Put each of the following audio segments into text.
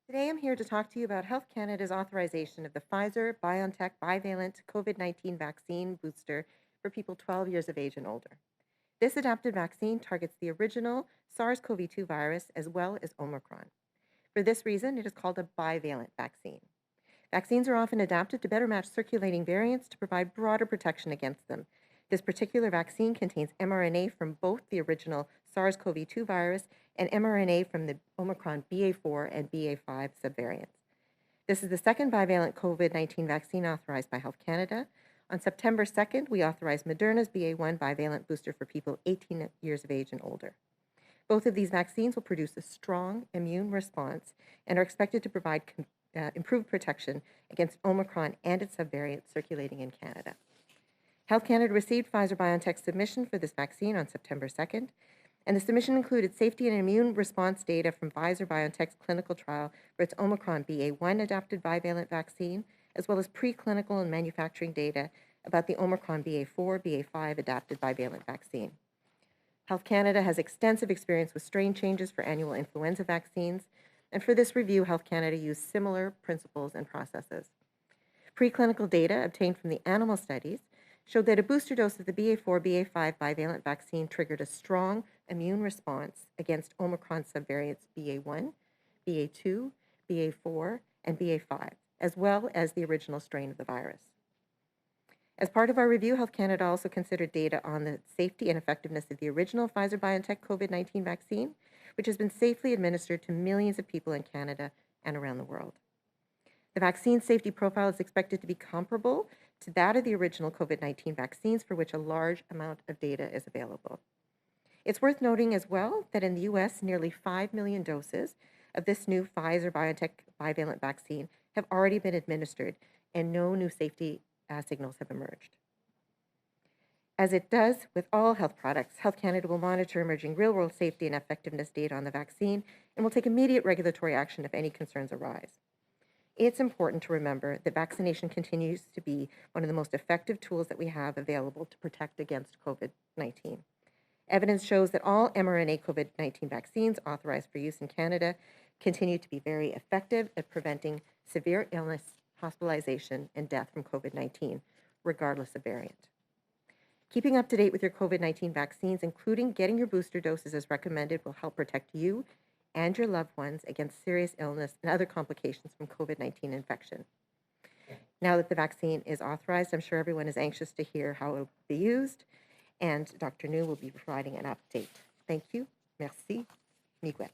Today, I'm here to talk to you about Health Canada's authorization of the Pfizer-BioNTech bivalent COVID-19 vaccine booster for people 12 years of age and older. This adapted vaccine targets the original SARS-CoV-2 virus as well as Omicron. For this reason, it is called a bivalent vaccine. Vaccines are often adapted to better match circulating variants to provide broader protection against them. This particular vaccine contains mRNA from both the original SARS-CoV-2 virus and mRNA from the Omicron BA4 and BA5 subvariants. This is the second bivalent COVID-19 vaccine authorized by Health Canada. On September 2nd, we authorized Moderna's BA1 bivalent booster for people 18 years of age and older. Both of these vaccines will produce a strong immune response and are expected to provide improved protection against Omicron and its subvariants circulating in Canada. Health Canada received Pfizer-BioNTech's submission for this vaccine on September 2nd, and the submission included safety and immune response data from Pfizer-BioNTech's clinical trial for its Omicron BA1 adapted bivalent vaccine, as well as preclinical and manufacturing data about the Omicron BA4, BA5 adapted bivalent vaccine. Health Canada has extensive experience with strain changes for annual influenza vaccines, and for this review, Health Canada used similar principles and processes. Preclinical data obtained from the animal studies showed that a booster dose of the BA4, BA5 bivalent vaccine triggered a strong immune response against Omicron subvariants BA1, BA2, BA4, and BA5, as well as the original strain of the virus. As part of our review, Health Canada also considered data on the safety and effectiveness of the original Pfizer-BioNTech COVID-19 vaccine, which has been safely administered to millions of people in Canada and around the world. The vaccine safety profile is expected to be comparable to that of the original COVID-19 vaccines, for which a large amount of data is available. It's worth noting as well that in the US, nearly 5 million doses of this new Pfizer-BioNTech bivalent vaccine have already been administered, and no new safety signals have emerged. As it does with all health products, Health Canada will monitor emerging real-world safety and effectiveness data on the vaccine and will take immediate regulatory action if any concerns arise. It's important to remember that vaccination continues to be one of the most effective tools that we have available to protect against COVID-19. Evidence shows that all mRNA COVID-19 vaccines authorized for use in Canada continue to be very effective at preventing severe illness, hospitalization, and death from COVID-19, regardless of variant. Keeping up to date with your COVID-19 vaccines, including getting your booster doses as recommended, will help protect you and your loved ones against serious illness and other complications from COVID-19 infection. Now that the vaccine is authorized, I'm sure everyone is anxious to hear how it will be used, and Dr. New will be providing an update. Thank you. Merci. Miigwech.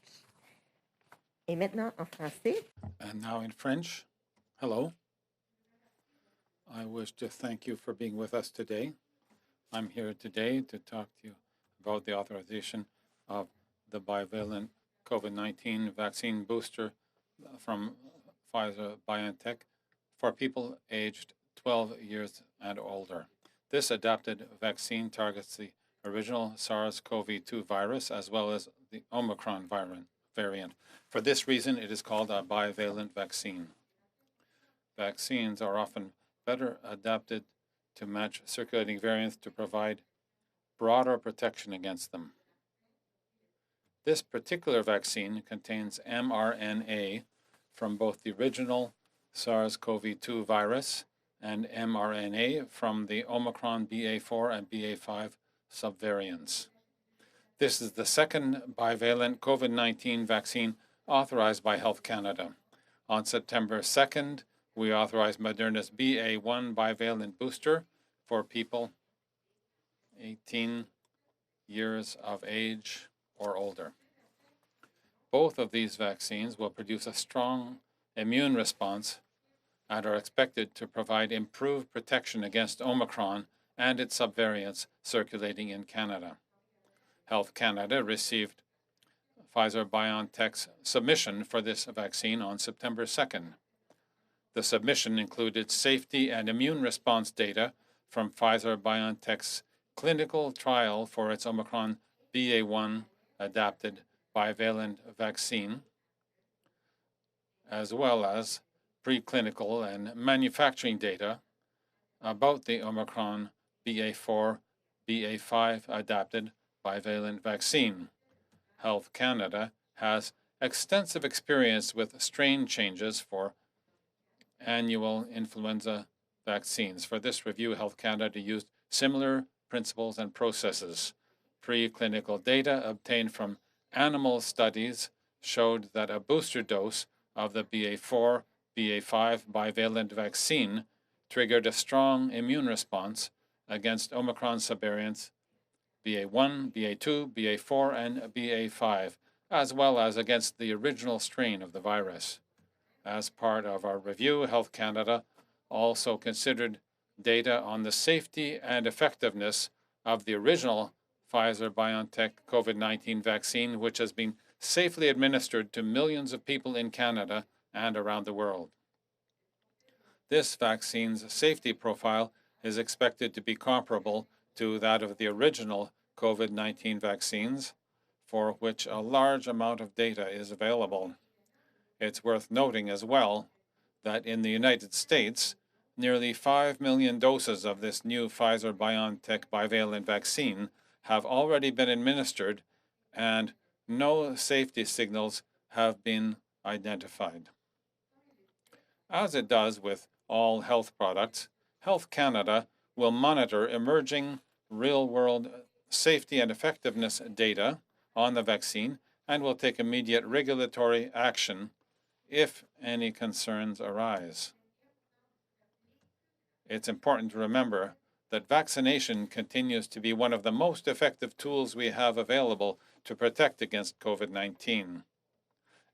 Et maintenant en français. And now in French, hello. I wish to thank you for being with us today. I'm here today to talk to you about the authorization of the bivalent COVID-19 vaccine booster from Pfizer-BioNTech for people aged 12 years and older. This adapted vaccine targets the original SARS-CoV-2 virus as well as the Omicron variant. For this reason, it is called a bivalent vaccine. Vaccines are often better adapted to match circulating variants to provide broader protection against them. This particular vaccine contains mRNA from both the original SARS-CoV-2 virus and mRNA from the Omicron BA4 and BA5 subvariants. This is the second bivalent COVID-19 vaccine authorized by Health Canada. On September 2nd, we authorized Moderna's BA1 bivalent booster for people 18 years of age or older. Both of these vaccines will produce a strong immune response and are expected to provide improved protection against Omicron and its subvariants circulating in Canada. Health Canada received Pfizer-BioNTech's submission for this vaccine on September 2nd. The submission included safety and immune response data from Pfizer-BioNTech's clinical trial for its Omicron BA1 adapted bivalent vaccine, as well as preclinical and manufacturing data about the Omicron BA4, BA5 adapted bivalent vaccine. Health Canada has extensive experience with strain changes for annual influenza vaccines. For this review, Health Canada used similar principles and processes. Preclinical data obtained from animal studies showed that a booster dose of the BA4, BA5 bivalent vaccine triggered a strong immune response against Omicron subvariants BA1, BA2, BA4, and BA5, as well as against the original strain of the virus. As part of our review, Health Canada also considered data on the safety and effectiveness of the original Pfizer-BioNTech COVID-19 vaccine, which has been safely administered to millions of people in Canada and around the world. This vaccine's safety profile is expected to be comparable to that of the original COVID-19 vaccines, for which a large amount of data is available. It's worth noting as well that in the United States, nearly 5 million doses of this new Pfizer-BioNTech bivalent vaccine have already been administered, and no safety signals have been identified. As it does with all health products, Health Canada will monitor emerging real-world safety and effectiveness data on the vaccine and will take immediate regulatory action if any concerns arise. It's important to remember that vaccination continues to be one of the most effective tools we have available to protect against COVID-19.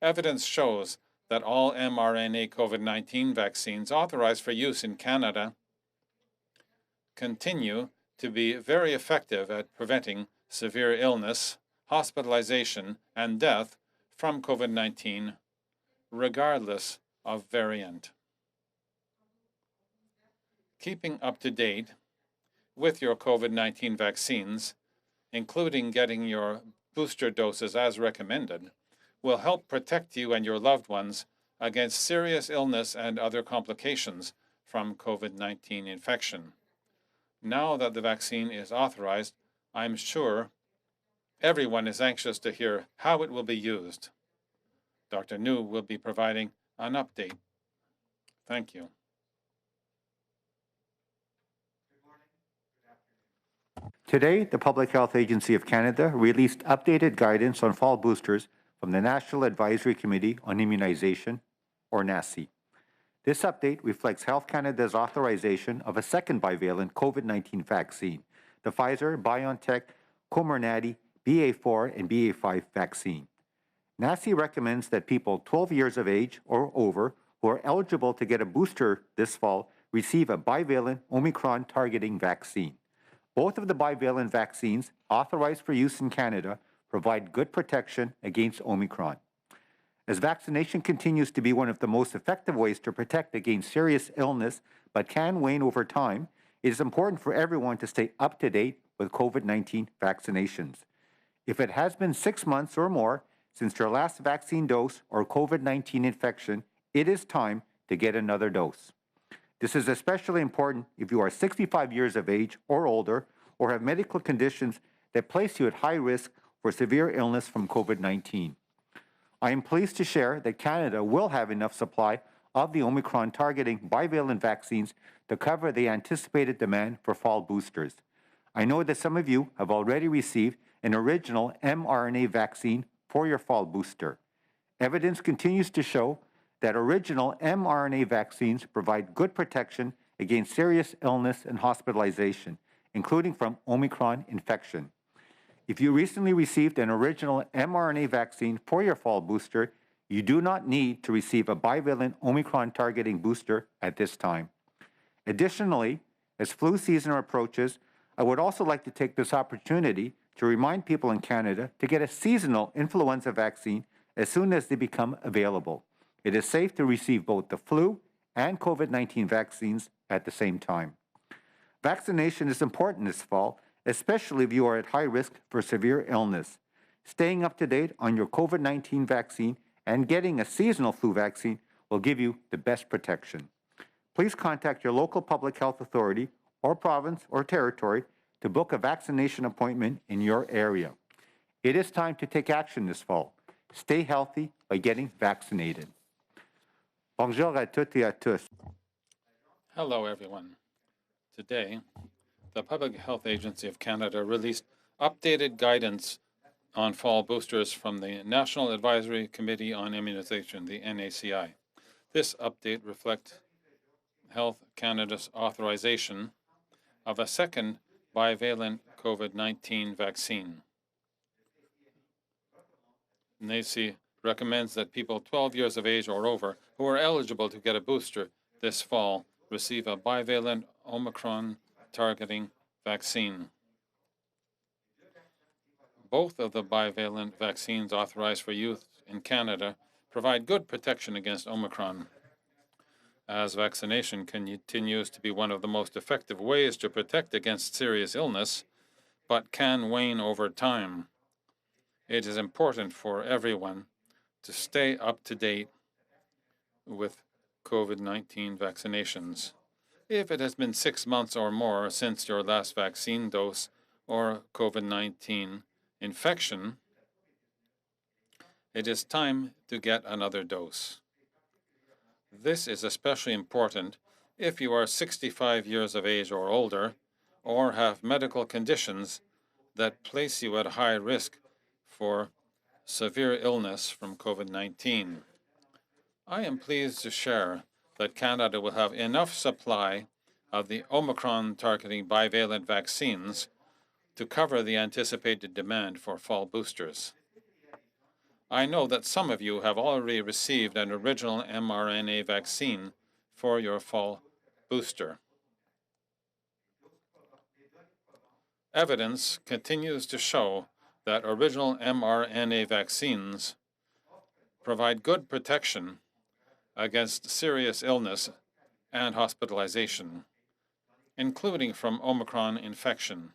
Evidence shows that all mRNA COVID-19 vaccines authorized for use in Canada continue to be very effective at preventing severe illness, hospitalization, and death from COVID-19, regardless of variant. Keeping up to date with your COVID-19 vaccines, including getting your booster doses as recommended, will help protect you and your loved ones against serious illness and other complications from COVID-19 infection. Now that the vaccine is authorized, I'm sure everyone is anxious to hear how it will be used. Dr. New will be providing an update. Thank you. Today, the Public Health Agency of Canada released updated guidance on fall boosters from the National Advisory Committee on Immunization, or NACI. This update reflects Health Canada's authorization of a second bivalent COVID-19 vaccine, the Pfizer-BioNTech Comirnaty BA4 and BA5 vaccine. NACI recommends that people 12 years of age or over who are eligible to get a booster this fall receive a bivalent Omicron targeting vaccine. Both of the bivalent vaccines authorized for use in Canada provide good protection against Omicron. As vaccination continues to be one of the most effective ways to protect against serious illness but can wane over time, it is important for everyone to stay up to date with COVID-19 vaccinations. If it has been 6 months or more since your last vaccine dose or COVID-19 infection, it is time to get another dose. This is especially important if you are 65 years of age or older or have medical conditions that place you at high risk for severe illness from COVID-19. I am pleased to share that Canada will have enough supply of the Omicron targeting bivalent vaccines to cover the anticipated demand for fall boosters. I know that some of you have already received an original mRNA vaccine for your fall booster. Evidence continues to show that original mRNA vaccines provide good protection against serious illness and hospitalization, including from Omicron infection. If you recently received an original mRNA vaccine for your fall booster, you do not need to receive a bivalent Omicron targeting booster at this time. Additionally, as flu season approaches, I would also like to take this opportunity to remind people in Canada to get a seasonal influenza vaccine as soon as they become available. It is safe to receive both the flu and COVID-19 vaccines at the same time. Vaccination is important this fall, especially if you are at high risk for severe illness. Staying up to date on your COVID-19 vaccine and getting a seasonal flu vaccine will give you the best protection. Please contact your local public health authority or province or territory to book a vaccination appointment in your area. It is time to take action this fall. Stay healthy by getting vaccinated. Bonjour à toutes et à tous. Hello, everyone. Today, the Public Health Agency of Canada released updated guidance on fall boosters from the National Advisory Committee on Immunization, the NACI. This update reflects Health Canada's authorization of a second bivalent COVID-19 vaccine. NACI recommends that people 12 years of age or over who are eligible to get a booster this fall receive a bivalent Omicron targeting vaccine. Both of the bivalent vaccines authorized for youth in Canada provide good protection against Omicron. As vaccination continues to be one of the most effective ways to protect against serious illness, but can wane over time, it is important for everyone to stay up to date with COVID-19 vaccinations. If it has been 6 months or more since your last vaccine dose or COVID-19 infection, it is time to get another dose. This is especially important if you are 65 years of age or older or have medical conditions that place you at high risk for severe illness from COVID-19. I am pleased to share that Canada will have enough supply of the Omicron targeting bivalent vaccines to cover the anticipated demand for fall boosters. I know that some of you have already received an original mRNA vaccine for your fall booster. Evidence continues to show that original mRNA vaccines provide good protection against serious illness and hospitalization, including from Omicron infection.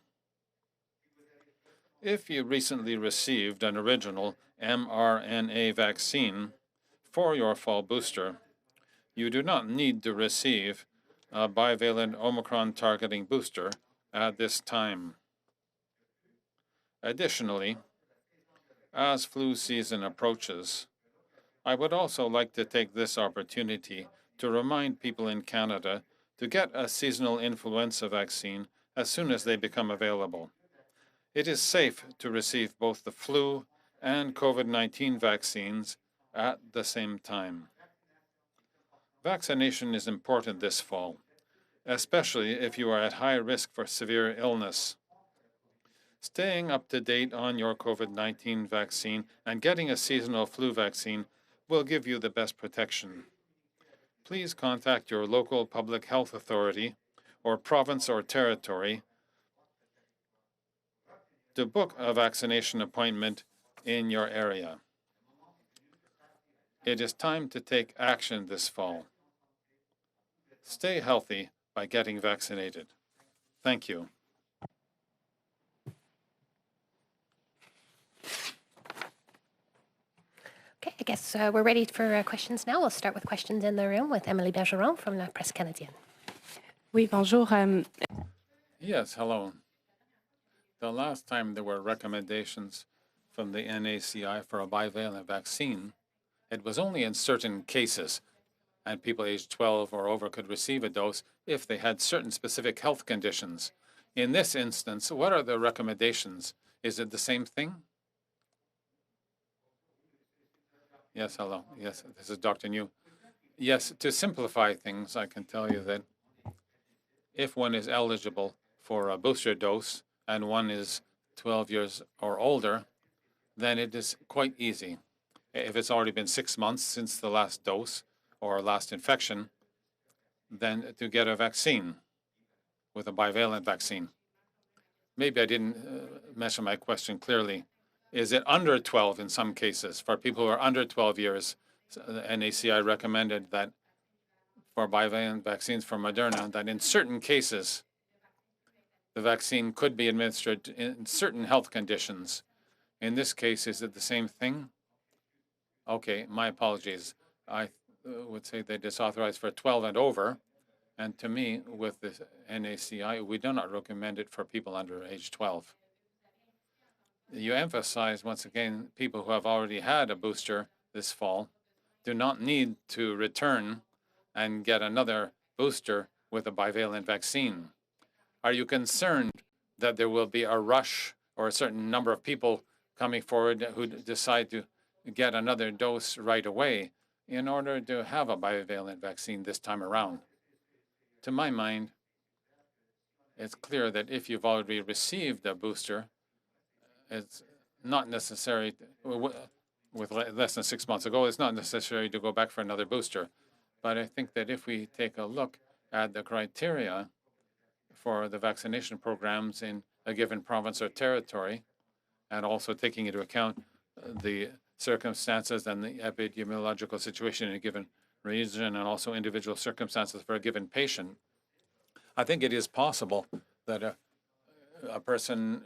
If you recently received an original mRNA vaccine for your fall booster, you do not need to receive a bivalent Omicron targeting booster at this time. Additionally, as flu season approaches, I would also like to take this opportunity to remind people in Canada to get a seasonal influenza vaccine as soon as they become available. It is safe to receive both the flu and COVID-19 vaccines at the same time. Vaccination is important this fall, especially if you are at high risk for severe illness. Staying up to date on your COVID-19 vaccine and getting a seasonal flu vaccine will give you the best protection. Please contact your local public health authority or province or territory to book a vaccination appointment in your area. It is time to take action this fall. Stay healthy by getting vaccinated. Thank you. Okay, I guess we're ready for questions now. We'll start with questions in the room with Emily Bergeron from La Presse Canadienne. Oui, bonjour. Yes, hello. The last time there were recommendations from the NACI for a bivalent vaccine, it was only in certain cases, and people aged 12 or over could receive a dose if they had certain specific health conditions. In this instance, what are the recommendations? Is it the same thing? Yes, hello. Yes, this is Dr. New. Yes, to simplify things, I can tell you that if one is eligible for a booster dose and one is 12 years or older, then it is quite easy. If it's already been 6 months since the last dose or last infection, then to get a vaccine with a bivalent vaccine. Maybe I didn't mention my question clearly. Is it under 12 in some cases? For people who are under 12 years, the NACI recommended that for bivalent vaccines for Moderna, that in certain cases, the vaccine could be administered in certain health conditions. In this case, is it the same thing? Okay, my apologies. I would say that it's authorized for 12 and over. And to me, with the NACI, we do not recommend it for people under age 12. You emphasize, once again, people who have already had a booster this fall do not need to return and get another booster with a bivalent vaccine. Are you concerned that there will be a rush or a certain number of people coming forward who decide to get another dose right away in order to have a bivalent vaccine this time around? To my mind, it's clear that if you've already received a booster, it's not necessary, with less than 6 months ago, it's not necessary to go back for another booster. But I think that if we take a look at the criteria for the vaccination programs in a given province or territory, and also taking into account the circumstances and the epidemiological situation in a given region and also individual circumstances for a given patient, I think it is possible that a person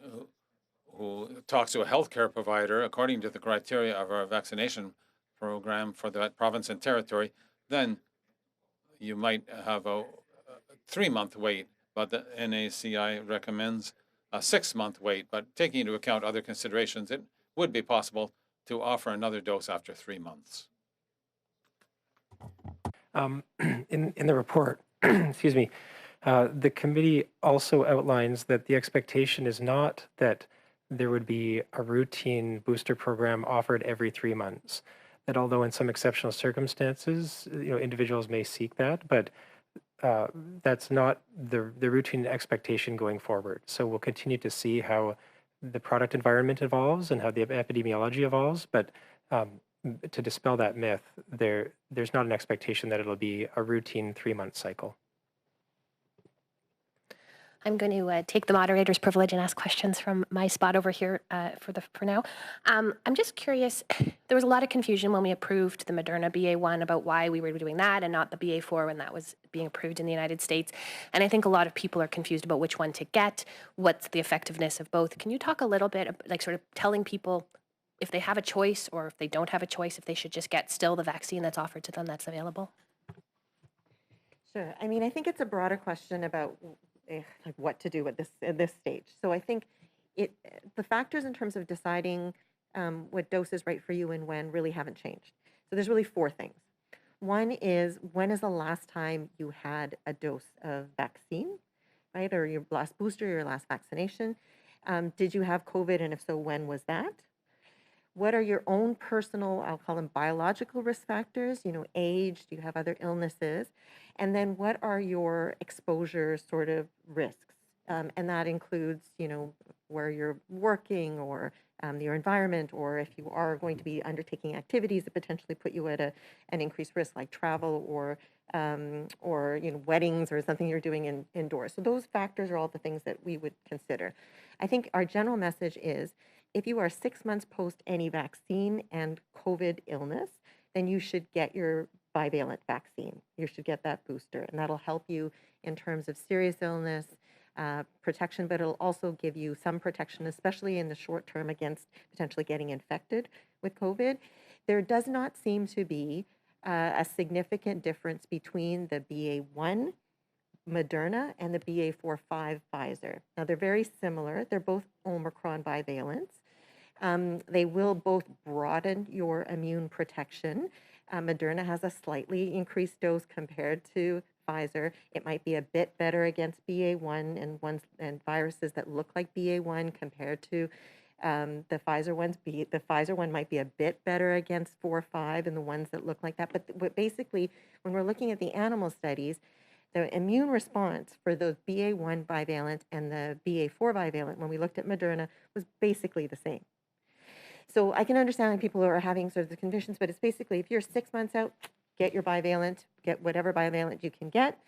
who talks to a healthcare provider according to the criteria of our vaccination program for that province and territory, then you might have a 3-month wait, but the NACI recommends a 6-month wait. But taking into account other considerations, it would be possible to offer another dose after 3 months. In the report, excuse me, the committee also outlines that the expectation is not that there would be a routine booster program offered every 3 months. That although in some exceptional circumstances, individuals may seek that, but that's not the routine expectation going forward. So we'll continue to see how the product environment evolves and how the epidemiology evolves, but to dispel that myth, there's not an expectation that it'll be a routine 3-month cycle. I'm going to take the moderator's privilege and ask questions from my spot over here for now. I'm just curious, there was a lot of confusion when we approved the Moderna BA1 about why we were doing that and not the BA4 when that was being approved in the United States. And I think a lot of people are confused about which one to get, what's the effectiveness of both. Can you talk a little bit, like sort of telling people if they have a choice or if they don't have a choice, if they should just get still the vaccine that's offered to them that's available? Sure. I mean, I think it's a broader question about like what to do at this stage. So I think the factors in terms of deciding what dose is right for you and when really haven't changed. So there's really 4 things. One is, when is the last time you had a dose of vaccine, right? Or your last booster, your last vaccination. Did you have COVID? And if so, when was that? What are your own personal, I'll call them biological risk factors, age, do you have other illnesses? And then what are your exposure sort of risks? And that includes, where you're working or your environment, or if you are going to be undertaking activities that potentially put you at an increased risk, like travel or weddings or something you're doing indoors. So those factors are all the things that we would consider. I think our general message is, if you are 6 months post any vaccine and COVID illness, then you should get your bivalent vaccine. You should get that booster, and that'll help you in terms of serious illness, protection, but it'll also give you some protection, especially in the short term, against potentially getting infected with COVID. There does not seem to be a significant difference between the BA1 Moderna and the BA.4/5 Pfizer. Now, they're very similar. They're both Omicron bivalents. They will both broaden your immune protection. Moderna has a slightly increased dose compared to Pfizer. It might be a bit better against BA1 and viruses that look like BA1 compared to the Pfizer ones. The Pfizer one might be a bit better against 4/5 and the ones that look like that. But basically, when we're looking at the animal studies, the immune response for those BA1 bivalent and the BA4 bivalent, when we looked at Moderna, was basically the same. So I can understand that people are having sort of the conditions, but it's basically, if you're 6 months out, get your bivalent, get whatever bivalent you can get.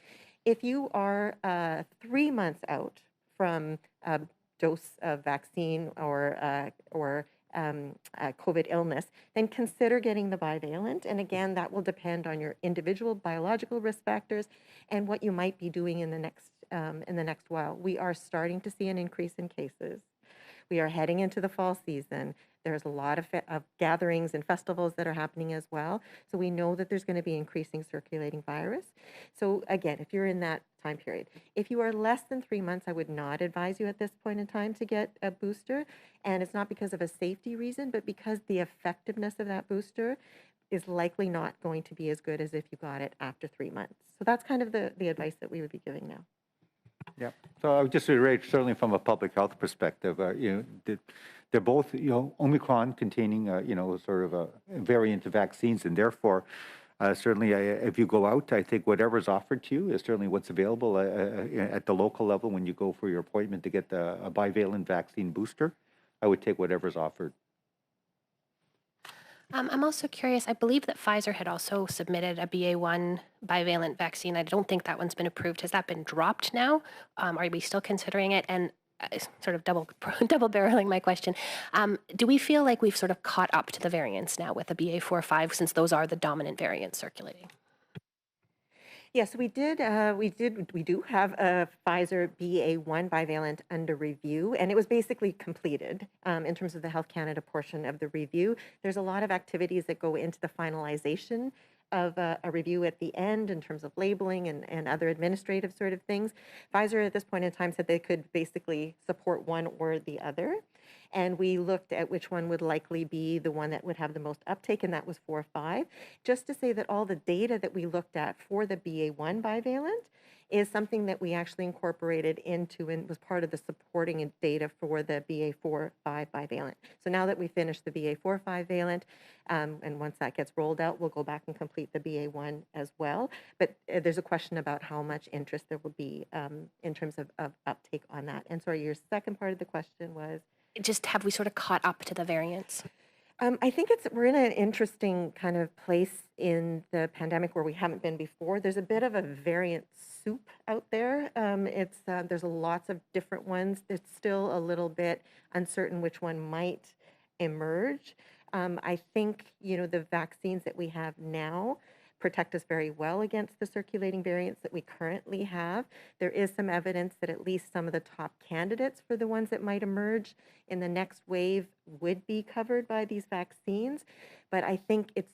If you are 3 months out from a dose of vaccine or COVID illness, then consider getting the bivalent. And again, that will depend on your individual biological risk factors and what you might be doing in the next while. We are starting to see an increase in cases. We are heading into the fall season. There's a lot of gatherings and festivals that are happening as well. So we know that there's going to be increasing circulating virus. So again, if you're in that time period, if you are less than 3 months, I would not advise you at this point in time to get a booster. And it's not because of a safety reason, but because the effectiveness of that booster is likely not going to be as good as if you got it after 3 months. So that's kind of the advice that we would be giving now. Yeah. So I would just reiterate, certainly from a public health perspective, they're both, Omicron containing, sort of a variant of vaccines, and therefore, certainly, if you go out, I think whatever's offered to you is certainly what's available at the local level when you go for your appointment to get a bivalent vaccine booster. I would take whatever's offered. I'm also curious, I believe that Pfizer had also submitted a BA1 bivalent vaccine. I don't think that one's been approved. Has that been dropped now? Are we still considering it? And sort of double barreling my question, do we feel like we've sort of caught up to the variants now with the BA4-5 since those are the dominant variants circulating? Yes, we do have a Pfizer BA1 bivalent under review, and it was basically completed in terms of the Health Canada portion of the review. There's a lot of activities that go into the finalization of a review at the end in terms of labeling and other administrative sort of things. Pfizer at this point in time said they could basically support one or the other. And we looked at which one would likely be the one that would have the most uptake, and that was 4-5. Just to say that all the data that we looked at for the BA1 bivalent is something that we actually incorporated into and was part of the supporting data for the BA4-5 bivalent. So now that we finished the BA4-5 bivalent, and once that gets rolled out, we'll go back and complete the BA1 as well. But there's a question about how much interest there will be in terms of uptake on that. And sorry, your second part of the question was? Just have we sort of caught up to the variants? I think we're in an interesting kind of place in the pandemic where we haven't been before. There's a bit of a variant soup out there. There's lots of different ones. It's still a little bit uncertain which one might emerge. I think, the vaccines that we have now protect us very well against the circulating variants that we currently have. There is some evidence that at least some of the top candidates for the ones that might emerge in the next wave would be covered by these vaccines. But I think it's,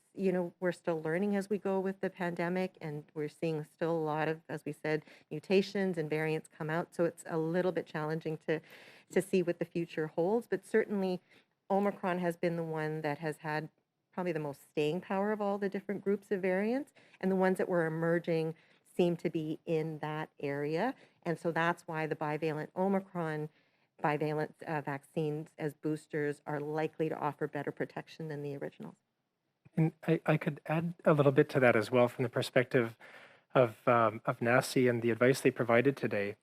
we're still learning as we go with the pandemic, and we're seeing still a lot of, as we said, mutations and variants come out. So it's a little bit challenging to see what the future holds. But certainly Omicron has been the one that has had probably the most staying power of all the different groups of variants, and the ones that were emerging seem to be in that area. And so that's why the bivalent Omicron bivalent vaccines as boosters are likely to offer better protection than the originals. And I could add a little bit to that as well from the perspective of NACI and the advice they provided today.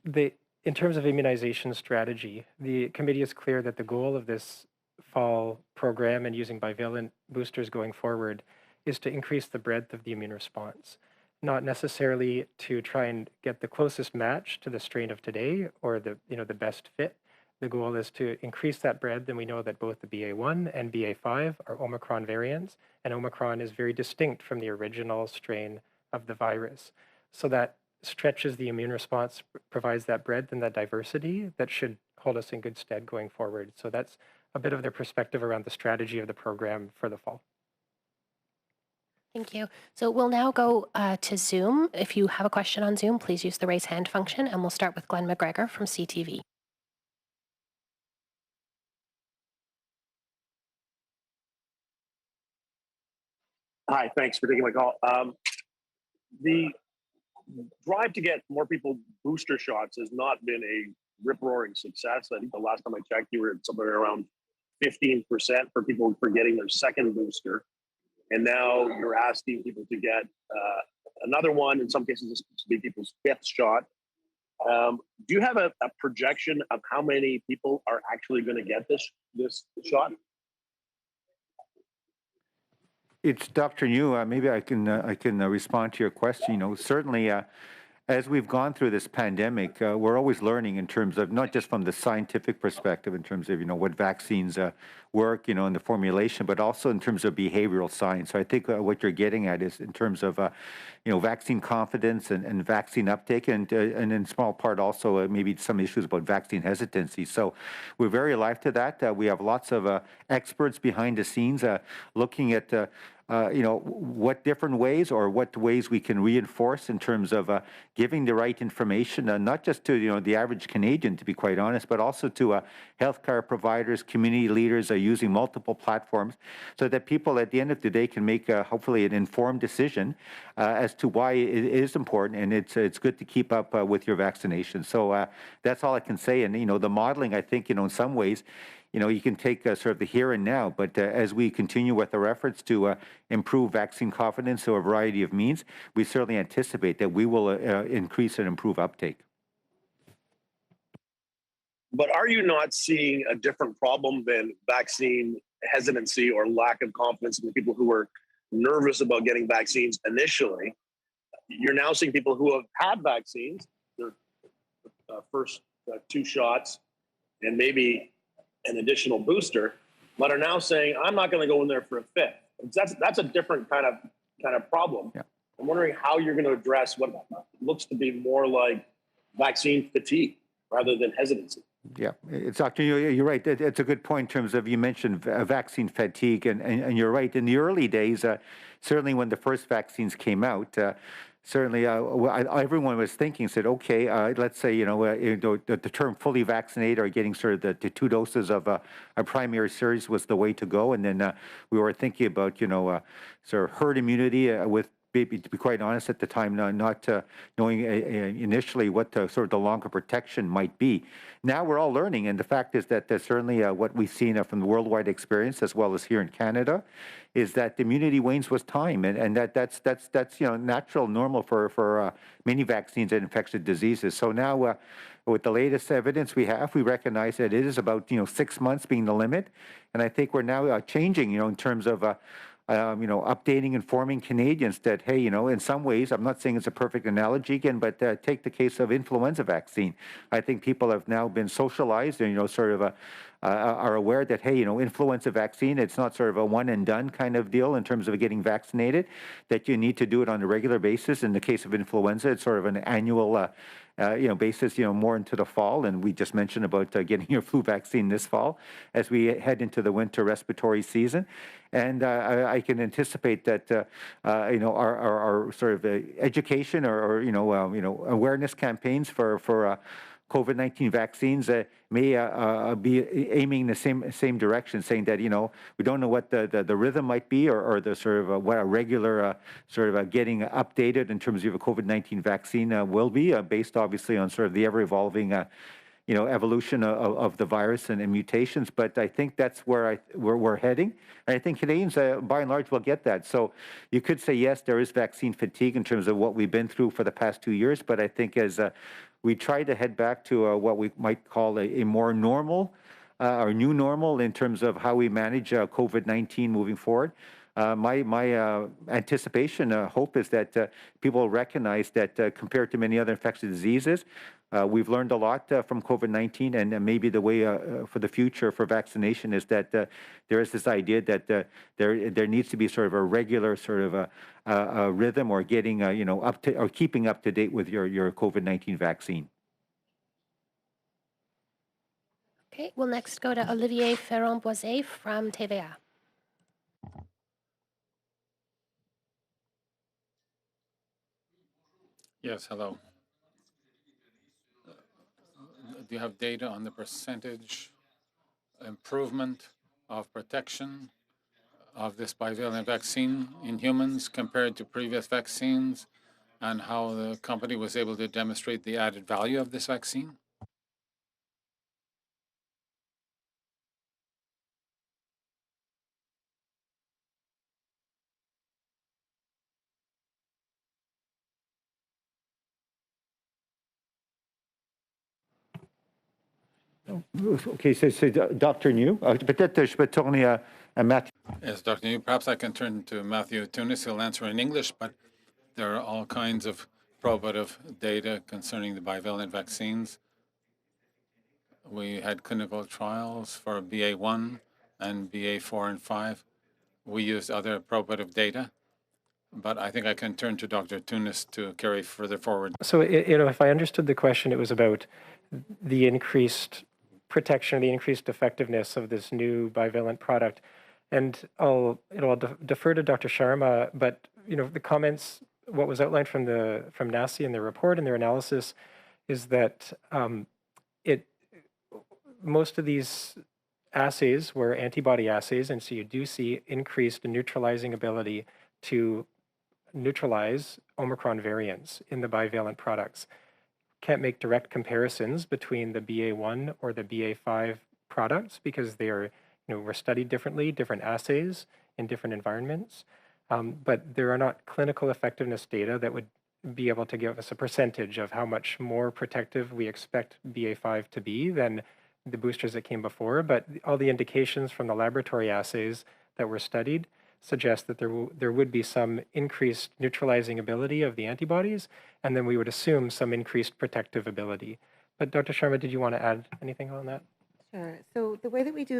In terms of immunization strategy, the committee is clear that the goal of this fall program and using bivalent boosters going forward is to increase the breadth of the immune response, not necessarily to try and get the closest match to the strain of today or the best fit. The goal is to increase that breadth, and we know that both the BA1 and BA5 are Omicron variants, and Omicron is very distinct from the original strain of the virus. So that stretches the immune response, provides that breadth and that diversity that should hold us in good stead going forward. So that's a bit of their perspective around the strategy of the program for the fall. Thank you. So we'll now go to Zoom. If you have a question on Zoom, please use the raise hand function, and we'll start with Glenn McGregor from CTV. Hi, thanks for taking my call. The drive to get more people booster shots has not been a rip-roaring success. I think the last time I checked, you were at somewhere around 15% for people for getting their second booster. And now you're asking people to get another one. In some cases, this will be people's fifth shot. Do you have a projection of how many people are actually going to get this shot? It's Dr. New. Maybe I can respond to your question. Certainly, as we've gone through this pandemic, we're always learning in terms of not just from the scientific perspective, in terms of what vaccines work, in the formulation, but also in terms of behavioral science. So I think what you're getting at is in terms of vaccine confidence and vaccine uptake, and in small part also maybe some issues about vaccine hesitancy. So we're very alive to that. We have lots of experts behind the scenes looking at what different ways or what ways we can reinforce in terms of giving the right information, not just to the average Canadian, to be quite honest, but also to healthcare providers, community leaders are using multiple platforms, so that people at the end of the day can make hopefully an informed decision as to why it is important, and it's good to keep up with your vaccination. So that's all I can say. And the modeling, I think in some ways, you can take sort of the here and now, but as we continue with our efforts to improve vaccine confidence through a variety of means, we certainly anticipate that we will increase and improve uptake. But are you not seeing a different problem than vaccine hesitancy or lack of confidence in the people who were nervous about getting vaccines initially? You're now seeing people who have had vaccines, their first 2 shots, and maybe an additional booster, but are now saying, I'm not going to go in there for a 5th. That's a different kind of problem. Yeah. I'm wondering how you're going to address what looks to be more like vaccine fatigue rather than hesitancy. Yeah, Dr. You're right. It's a good point in terms of, you mentioned vaccine fatigue, and you're right. In the early days, certainly when the first vaccines came out, certainly everyone was thinking, said, okay, let's say, the term fully vaccinated or getting sort of the 2 doses of a primary series was the way to go. And then we were thinking about, sort of herd immunity with, to be quite honest, at the time, not knowing initially what sort of the longer protection might be. Now we're all learning, and the fact is that certainly what we've seen from the worldwide experience, as well as here in Canada, is that the immunity wanes with time, and that's natural, normal for many vaccines and infectious diseases. So now, with the latest evidence we have, we recognize that it is about 6 months being the limit, and I think we're now changing, in terms of updating, informing Canadians that, hey, in some ways, I'm not saying it's a perfect analogy again, but take the case of influenza vaccine. I think people have now been socialized and, sort of are aware that, hey, influenza vaccine, it's not sort of a one and done kind of deal in terms of getting vaccinated, that you need to do it on a regular basis. In the case of influenza, it's sort of an annual basis, more into the fall. And we just mentioned about getting your flu vaccine this fall as we head into the winter respiratory season. And I can anticipate that, our sort of education or awareness campaigns for COVID-19 vaccines may be aiming in the same direction, saying that, we don't know what the rhythm might be or the sort of what a regular sort of getting updated in terms of a COVID-19 vaccine will be, based obviously on sort of the ever-evolving evolution of the virus and mutations. But I think that's where we're heading. And I think Canadians, by and large, will get that. So you could say, yes, there is vaccine fatigue in terms of what we've been through for the past 2 years. But I think as we try to head back to what we might call a more normal or new normal in terms of how we manage COVID-19 moving forward, my anticipation, hope is that people recognize that compared to many other infectious diseases, we've learned a lot from COVID-19, and maybe the way for the future for vaccination is that there is this idea that there needs to be sort of a regular sort of a rhythm or getting up to or keeping up to date with your COVID-19 vaccine. Okay, we'll next go to Olivier Ferrand-Boisset from TVA. Yes, hello. Do you have data on the percentage improvement of protection of this bivalent vaccine in humans compared to previous vaccines, and how the company was able to demonstrate the added value of this vaccine? Okay, so Dr. New, peut-être je peux tourner à Mathieu. Yes, Dr. New, perhaps I can turn to Matthew Tunis. He'll answer in English, but there are all kinds of probative data concerning the bivalent vaccines. We had clinical trials for BA1 and BA4 and 5. We used other probative data, but I think I can turn to Dr. Tunis to carry further forward. So, if I understood the question, it was about the increased protection, the increased effectiveness of this new bivalent product. And I'll defer to Dr. Sharma, but the comments, what was outlined from NACI in their report and their analysis, is that most of these assays were antibody assays, and so you do see increased neutralizing ability to neutralize Omicron variants in the bivalent products. Can't make direct comparisons between the BA1 or the BA5 products because they are, were studied differently, different assays in different environments. But there are not clinical effectiveness data that would be able to give us a percentage of how much more protective we expect BA5 to be than the boosters that came before. But all the indications from the laboratory assays that were studied suggest that there would be some increased neutralizing ability of the antibodies, and then we would assume some increased protective ability. But Dr. Sharma, did you want to add anything on that? Sure. So the way that we do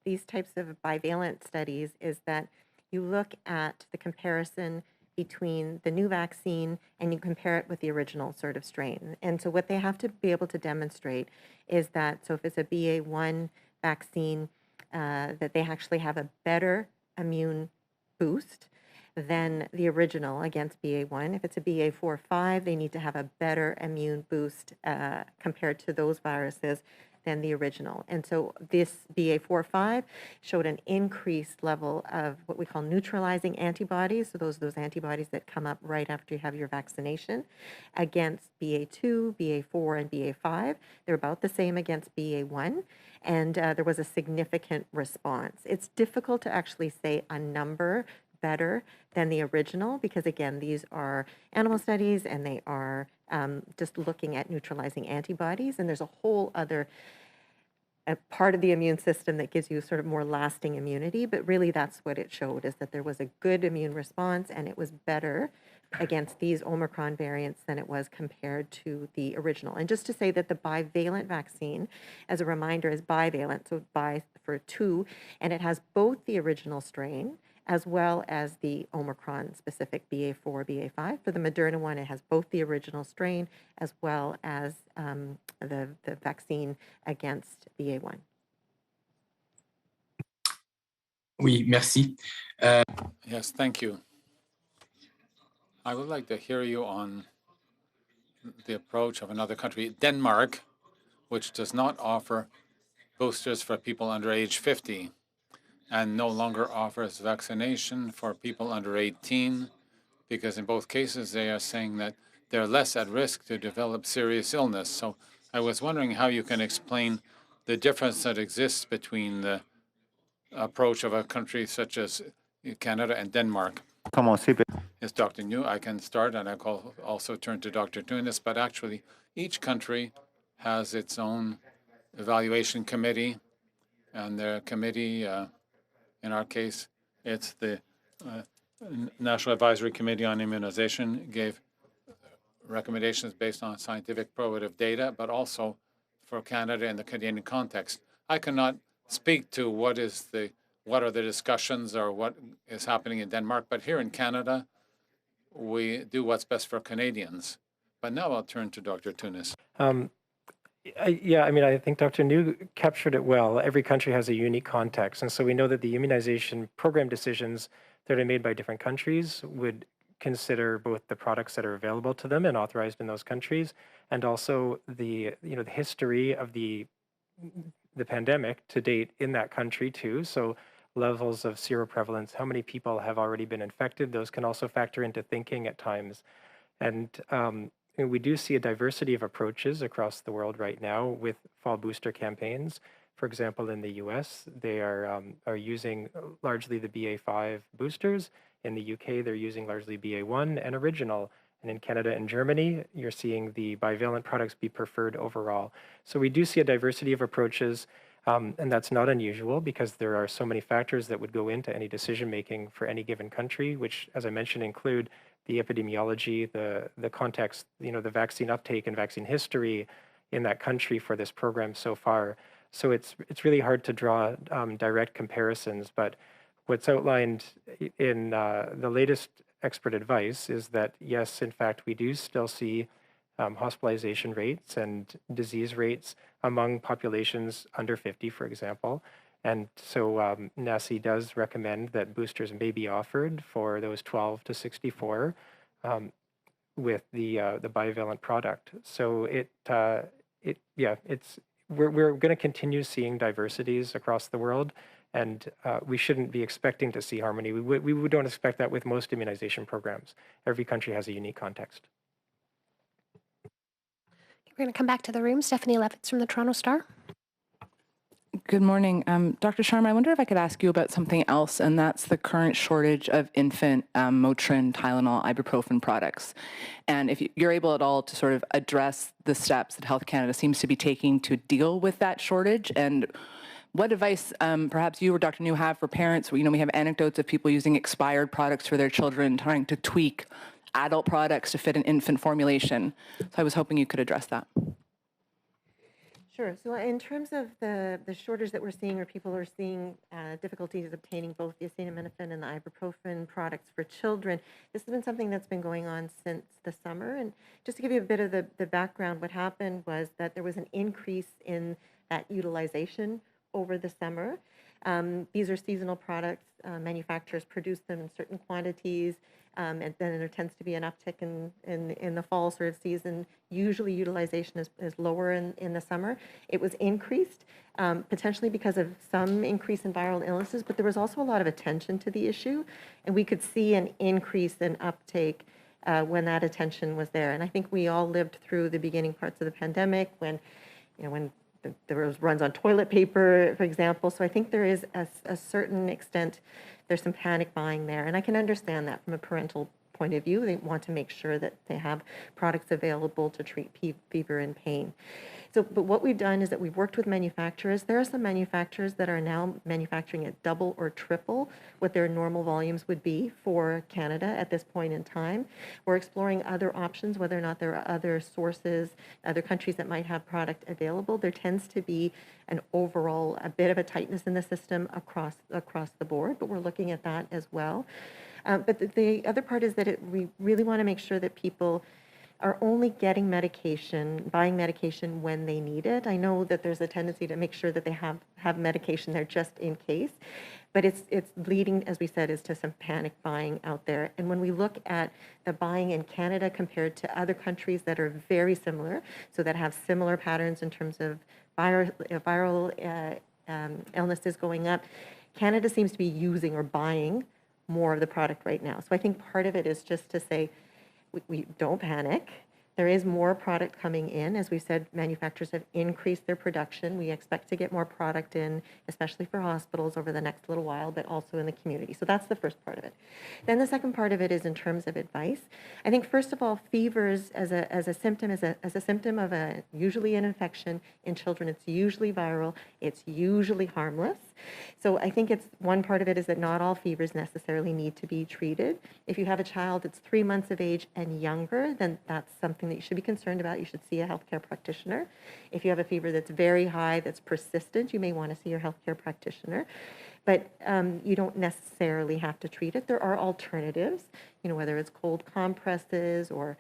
these types of bivalent studies is that you look at the comparison between the new vaccine and you compare it with the original sort of strain. And so what they have to be able to demonstrate is that, so if it's a BA1 vaccine, that they actually have a better immune boost than the original against BA1. If it's a BA4-5, they need to have a better immune boost compared to those viruses than the original. And so this BA4-5 showed an increased level of what we call neutralizing antibodies. So those antibodies that come up right after you have your vaccination against BA2, BA4, and BA5. They're about the same against BA1. And there was a significant response. It's difficult to actually say a number better than the original because, again, these are animal studies and they are just looking at neutralizing antibodies. And there's a whole other part of the immune system that gives you sort of more lasting immunity. But really, that's what it showed, is that there was a good immune response and it was better against these Omicron variants than it was compared to the original. And just to say that the bivalent vaccine, as a reminder, is bivalent, so bi for two, and it has both the original strain as well as the Omicron-specific BA4, BA5. For the Moderna one, it has both the original strain as well as the vaccine against BA1. Oui, merci. Yes, thank you. I would like to hear you on the approach of another country, Denmark, which does not offer boosters for people under age 50 and no longer offers vaccination for people under 18, because in both cases they are saying that they're less at risk to develop serious illness. So I was wondering how you can explain the difference that exists between the approach of a country such as Canada and Denmark. It's Dr. New. I can start, and I'll also turn to Dr. Tunis, but actually each country has its own evaluation committee, and the committee, in our case, it's the National Advisory Committee on Immunization, gave recommendations based on scientific probative data, but also for Canada in the Canadian context. I cannot speak to what are the discussions or what is happening in Denmark, but here in Canada, we do what's best for Canadians. But now I'll turn to Dr. Tunis. I think Dr. New captured it well. Every country has a unique context. And so we know that the immunization program decisions that are made by different countries would consider both the products that are available to them and authorized in those countries, and also the history of the pandemic to date in that country too. So levels of seroprevalence, how many people have already been infected, those can also factor into thinking at times. And we do see a diversity of approaches across the world right now with fall booster campaigns. For example, in the US, they are using largely the BA5 boosters. In the UK, they're using largely BA1 and original. And in Canada and Germany, you're seeing the bivalent products be preferred overall. So we do see a diversity of approaches, and that's not unusual because there are so many factors that would go into any decision-making for any given country, which, as I mentioned, include the epidemiology, the context, the vaccine uptake and vaccine history in that country for this program so far. So it's really hard to draw direct comparisons, but what's outlined in the latest expert advice is that, yes, in fact, we do still see hospitalization rates and disease rates among populations under 50, for example. And so NACI does recommend that boosters may be offered for those 12 to 64 with the bivalent product. So we're going to continue seeing diversities across the world, and we shouldn't be expecting to see harmony. We don't expect that with most immunization programs. Every country has a unique context. We're going to come back to the room. Stephanie Levitz from the Toronto Star. Good morning. Dr. Sharma, I wonder if I could ask you about something else, and that's the current shortage of infant Motrin, Tylenol, ibuprofen products. And if you're able at all to sort of address the steps that Health Canada seems to be taking to deal with that shortage, and what advice perhaps you or Dr. New have for parents? We have anecdotes of people using expired products for their children, trying to tweak adult products to fit an infant formulation. So I was hoping you could address that. Sure. So in terms of the shortage that we're seeing, where people are seeing difficulties obtaining both the acetaminophen and the ibuprofen products for children, this has been something that's been going on since the summer. And just to give you a bit of the background, what happened was that there was an increase in that utilization over the summer. These are seasonal products. Manufacturers produce them in certain quantities, and then there tends to be an uptick in the fall sort of season. Usually utilization is lower in the summer. It was increased, potentially because of some increase in viral illnesses, but there was also a lot of attention to the issue, and we could see an increase in uptake when that attention was there. And I think we all lived through the beginning parts of the pandemic when there was runs on toilet paper, for example. So I think there is a certain extent, there's some panic buying there. And I can understand that from a parental point of view. They want to make sure that they have products available to treat fever and pain. So, but what we've done is that we've worked with manufacturers. There are some manufacturers that are now manufacturing at double or triple what their normal volumes would be for Canada at this point in time. We're exploring other options, whether or not there are other sources, other countries that might have product available. There tends to be an overall, a bit of a tightness in the system across the board, but we're looking at that as well. But the other part is that we really want to make sure that people are only getting medication, buying medication when they need it. I know that there's a tendency to make sure that they have medication there just in case, but it's leading, as we said, is to some panic buying out there. And when we look at the buying in Canada compared to other countries that are very similar, so that have similar patterns in terms of viral illnesses going up, Canada seems to be using or buying more of the product right now. So I think part of it is just to say, we don't panic. There is more product coming in. As we said, manufacturers have increased their production. We expect to get more product in, especially for hospitals over the next little while, but also in the community. So that's the first part of it. Then the second part of it is in terms of advice. I think first of all, fevers as a symptom of usually an infection in children. It's usually viral. It's usually harmless. So I think it's one part of it is that not all fevers necessarily need to be treated. If you have a child that's 3 months of age and younger, then that's something that you should be concerned about. You should see a healthcare practitioner. If you have a fever that's very high, that's persistent, you may want to see your healthcare practitioner. But you don't necessarily have to treat it. There are alternatives, whether it's cold compresses or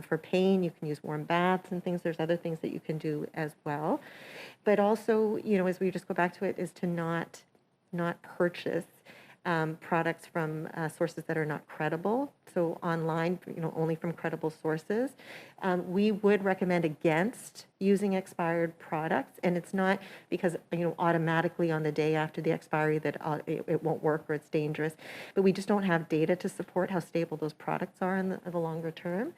for pain, you can use warm baths and things. There's other things that you can do as well. But also, as we just go back to it, is to not purchase products from sources that are not credible. So online, only from credible sources. We would recommend against using expired products, and it's not because automatically on the day after the expiry that it won't work or it's dangerous, but we just don't have data to support how stable those products are in the longer term.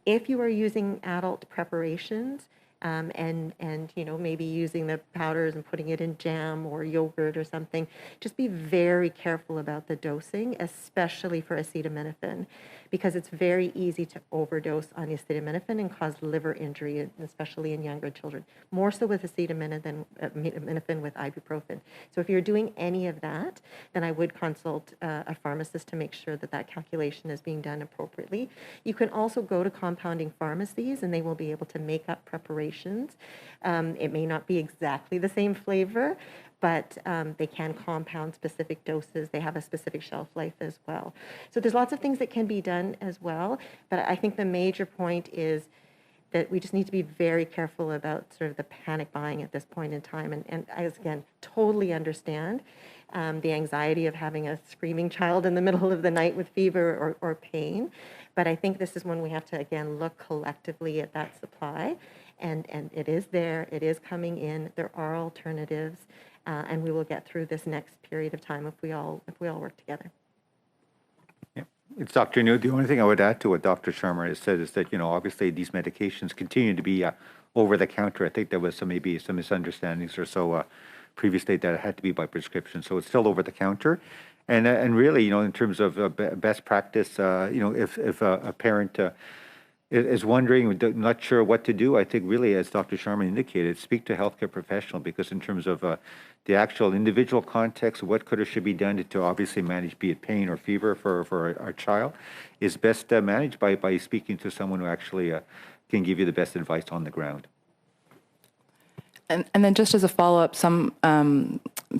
If you are using adult preparations, and maybe using the powders and putting it in jam or yogurt or something, just be very careful about the dosing, especially for acetaminophen, because it's very easy to overdose on acetaminophen and cause liver injury, especially in younger children, more so with acetaminophen than with ibuprofen. So if you're doing any of that, then I would consult a pharmacist to make sure that calculation is being done appropriately. You can also go to compounding pharmacies and they will be able to make up preparations. It may not be exactly the same flavor, but they can compound specific doses. They have a specific shelf life as well. So there's lots of things that can be done as well, but I think the major point is that we just need to be very careful about sort of the panic buying at this point in time. And I, again, totally understand the anxiety of having a screaming child in the middle of the night with fever or pain. But I think this is when we have to, again, look collectively at that supply. And it is there, it is coming in, there are alternatives, and we will get through this next period of time if we all work together. It's Dr. New. The only thing I would add to what Dr. Sharma has said is that, obviously these medications continue to be over the counter. I think there was maybe some misunderstandings or so previously that it had to be by prescription. So it's still over the counter. And really, in terms of best practice, if a parent is wondering, not sure what to do, I think really, as Dr. Sharma indicated, speak to a healthcare professional, because in terms of the actual individual context, what could or should be done to obviously manage, be it pain or fever for our child, is best managed by speaking to someone who actually can give you the best advice on the ground. And then just as a follow-up, some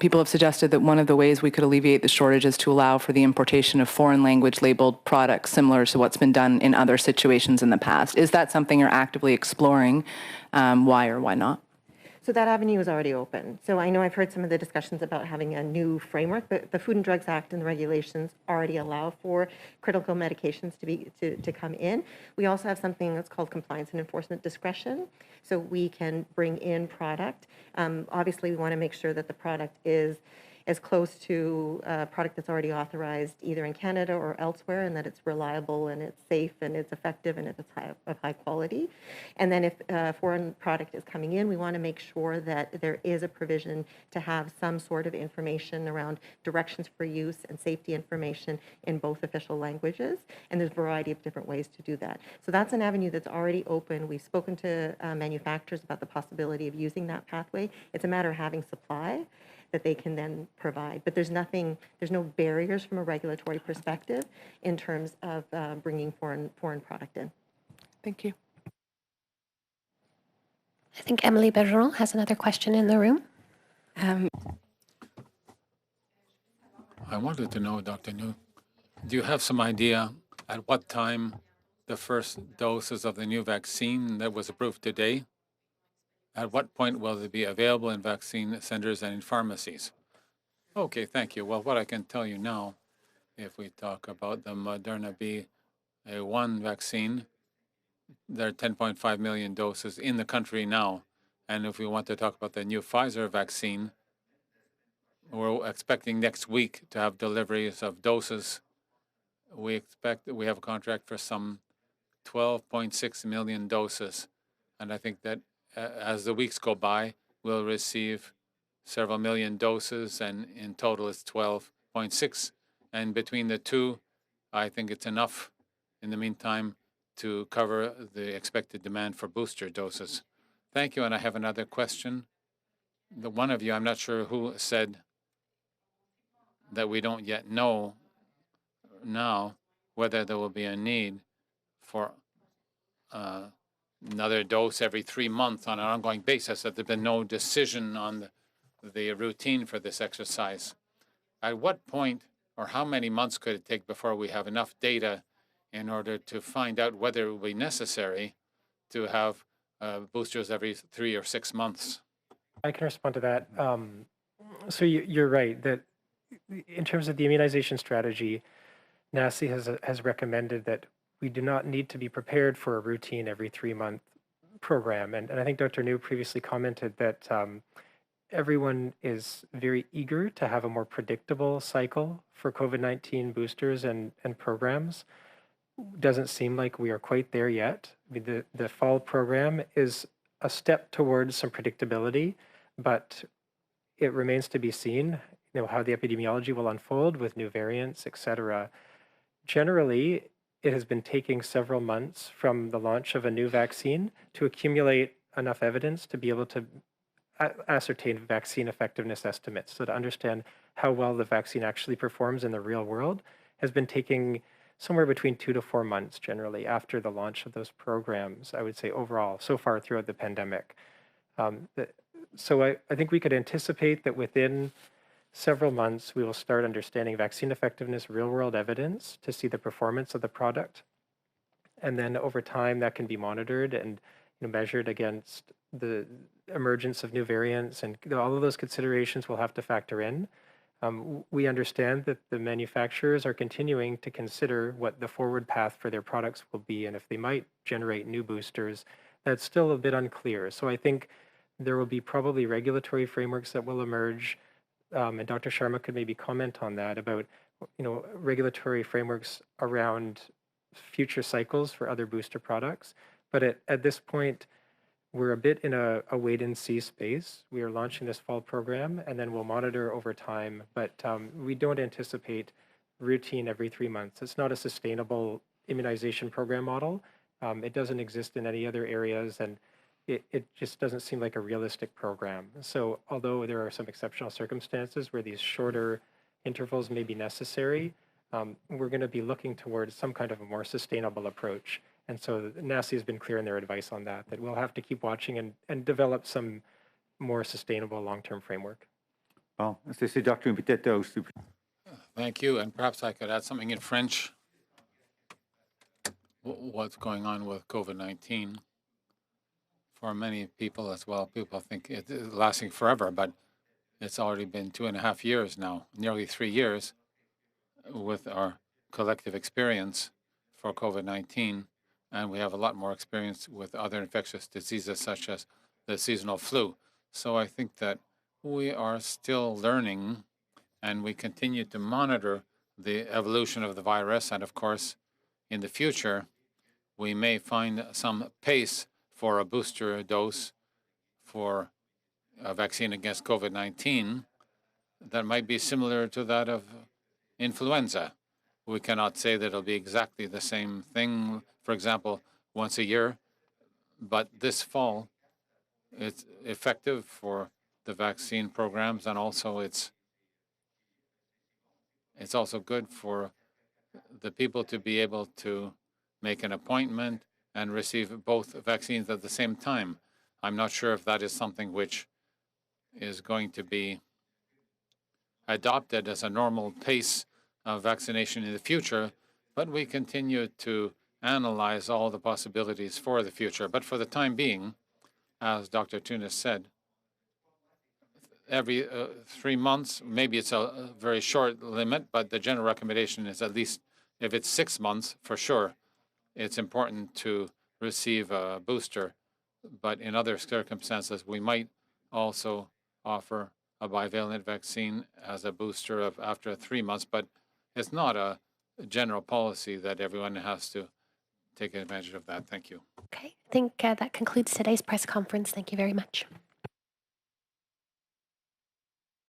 people have suggested that one of the ways we could alleviate the shortage is to allow for the importation of foreign language labeled products similar to what's been done in other situations in the past. Is that something you're actively exploring? Why or why not? So that avenue is already open. So I know I've heard some of the discussions about having a new framework, but the Food and Drugs Act and the regulations already allow for critical medications to come in. We also have something that's called compliance and enforcement discretion. So we can bring in product. Obviously, we want to make sure that the product is as close to a product that's already authorized either in Canada or elsewhere, and that it's reliable and it's safe and it's effective and it's of high quality. And then if a foreign product is coming in, we want to make sure that there is a provision to have some sort of information around directions for use and safety information in both official languages. And there's a variety of different ways to do that. So that's an avenue that's already open. We've spoken to manufacturers about the possibility of using that pathway. It's a matter of having supply that they can then provide. But there's no barriers from a regulatory perspective in terms of bringing foreign product in. Thank you. I think Emily Bergeron has another question in the room. I wanted to know, Dr. New, do you have some idea at what time the first doses of the new vaccine that was approved today, at what point will it be available in vaccine centers and in pharmacies? Okay, thank you. Well, what I can tell you now, if we talk about the Moderna BA.1 vaccine, there are 10.5 million doses in the country now. And if we want to talk about the new Pfizer vaccine, we're expecting next week to have deliveries of doses. We expect that we have a contract for some 12.6 million doses. And I think that as the weeks go by, we'll receive several million doses, and in total it's 12.6. And between the two, I think it's enough in the meantime to cover the expected demand for booster doses. Thank you, and I have another question. The one of you, I'm not sure who, said that we don't yet know now whether there will be a need for another dose every 3 months on an ongoing basis, that there's been no decision on the routine for this exercise. At what point or how many months could it take before we have enough data in order to find out whether it will be necessary to have boosters every 3 or 6 months? I can respond to that. So you're right that in terms of the immunization strategy, NACI has recommended that we do not need to be prepared for a routine every 3-month program. And I think Dr. New previously commented that everyone is very eager to have a more predictable cycle for COVID-19 boosters and programs. Doesn't seem like we are quite there yet. I mean, the fall program is a step towards some predictability, but it remains to be seen, how the epidemiology will unfold with new variants, et cetera. Generally, it has been taking several months from the launch of a new vaccine to accumulate enough evidence to be able to ascertain vaccine effectiveness estimates. So to understand how well the vaccine actually performs in the real world has been taking somewhere between 2 to 4 months generally after the launch of those programs, I would say overall, so far throughout the pandemic. So I think we could anticipate that within several months, we will start understanding vaccine effectiveness, real-world evidence to see the performance of the product. And then over time, that can be monitored. And measured against the emergence of new variants, and all of those considerations will have to factor in. We understand that the manufacturers are continuing to consider what the forward path for their products will be, and if they might generate new boosters, that's still a bit unclear. So I think there will be probably regulatory frameworks that will emerge, and Dr. Sharma could maybe comment on that about, regulatory frameworks around future cycles for other booster products. But at this point, we're a bit in a wait and see space. We are launching this fall program, and then we'll monitor over time. But we don't anticipate routine every 3 months. It's not a sustainable immunization program model. It doesn't exist in any other areas, and it just doesn't seem like a realistic program. So although there are some exceptional circumstances where these shorter intervals may be necessary, we're going to be looking towards some kind of a more sustainable approach. And so NACI has been clear in their advice on that we'll have to keep watching and develop some more sustainable long-term framework. Well, c'est Dr. Mbitete. Thank you. And perhaps I could add something in French. What's going on with COVID-19? For many people as well, people think it's lasting forever, but it's already been 2.5 years now, nearly 3 years, with our collective experience for COVID-19. And we have a lot more experience with other infectious diseases such as the seasonal flu. So I think that we are still learning, and we continue to monitor the evolution of the virus. And of course, in the future, we may find some pace for a booster dose for a vaccine against COVID-19 that might be similar to that of influenza. We cannot say that it'll be exactly the same thing, for example, once a year, but this fall, it's effective for the vaccine programs, and also it's also good for the people to be able to make an appointment and receive both vaccines at the same time. I'm not sure if that is something which is going to be adopted as a normal pace of vaccination in the future, but we continue to analyze all the possibilities for the future. But for the time being, as Dr. Tunis said, every 3 months, maybe it's a very short limit, but the general recommendation is at least if it's 6 months, for sure, it's important to receive a booster. But in other circumstances, we might also offer a bivalent vaccine as a booster of after 3 months, but it's not a general policy that everyone has to take advantage of that. Thank you. Okay, I think that concludes today's press conference. Thank you very much.